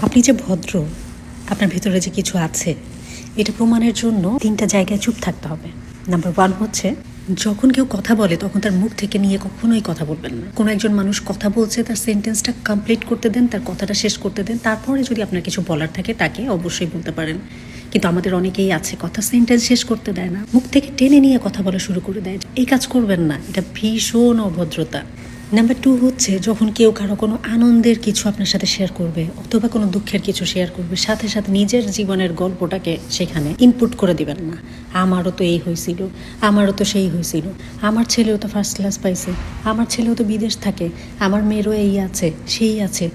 আপনি যে ভদ্র, আপনার ভিতরে যে কিছু আছে, এটা প্রমাণের জন্য 3টা জায়গায় চুপ থাকতে হবে। নাম্বার 1 হচ্ছে, যখন কেউ কথা বলে তখন তার মুখ থেকে নিয়ে কখনোই কথা বলবেন না। কোনো একজন মানুষ কথা বলছে, তার সেন্টেন্সটা কমপ্লিট করতে দেন, তার কথাটা শেষ করতে দেন, তারপরে যদি আপনার কিছু বলার থাকে তাকে অবশ্যই বলতে পারেন। কিন্তু আমাদের অনেকেই আছে কথা সেন্টেন্স শেষ করতে দেয় না, মুখ থেকে টেনে নিয়ে কথা বলা শুরু করে দেয়। এই কাজ করবেন না, এটা ভীষণ অভদ্রতা। নাম্বার 2 হচ্ছে, যখন কেউ কারো কোনো আনন্দের কিছু আপনার সাথে শেয়ার করবে অথবা কোনো দুঃখের কিছু শেয়ার করবে, সাথে সাথে নিজের জীবনের গল্পটাকে সেখানে ইনপুট করে দিবেন না। আমারও তো এই হয়েছিল, আমারও তো সেই হয়েছিল, আমার ছেলেও তো ফার্স্ট ক্লাস পাইছে, আমার ছেলেও তো বিদেশ থাকে, আমার মেয়েরও এই আছে সেই আছে।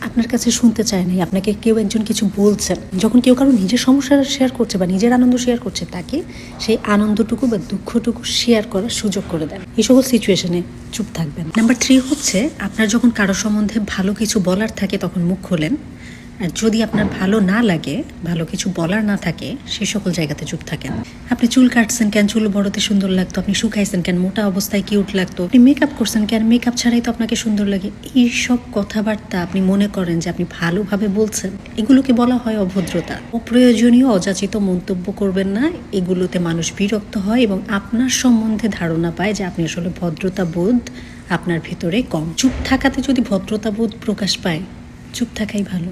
আপনার কাছে শুনতে চায় নাই, আপনাকে কেউ একজন কিছু বলছেন। যখন কেউ কারো নিজের সমস্যা শেয়ার করছে বা নিজের আনন্দ শেয়ার করছে, তাকে সেই আনন্দটুকু বা দুঃখটুকু শেয়ার করার সুযোগ করে দেন। এই সকল সিচুয়েশনে চুপ থাকবেন। নাম্বার 3 হচ্ছে, আপনার যখন কারো সম্বন্ধে ভালো কিছু বলার থাকে তখন মুখ খোলেন। আর যদি আপনার ভালো না লাগে, ভালো কিছু বলার না থাকে, সেই সকল জায়গাতে চুপ থাকেন। আপনি চুল কাটছেন কেন, চুল বড়তে সুন্দর লাগতো, আপনি শুকাইছেন কেন, মোটা অবস্থায় কিউট লাগতো, আপনি মেকআপ করছেন কেন, মেকআপ ছাড়াই তো আপনাকে সুন্দর লাগে। এইসব কথাবার্তা আপনি মনে করেন যে আপনি ভালোভাবে বলছেন, এগুলোকে বলা হয় অভদ্রতা। অপ্রয়োজনীয় অযাচিত মন্তব্য করবেন না, এগুলোতে মানুষ বিরক্ত হয় এবং আপনার সম্বন্ধে ধারণা পায় যে আপনি আসলে ভদ্রতা বোধ আপনার ভিতরে কম। চুপ থাকাতে যদি ভদ্রতা বোধ প্রকাশ পায়, চুপ থাকাই ভালো।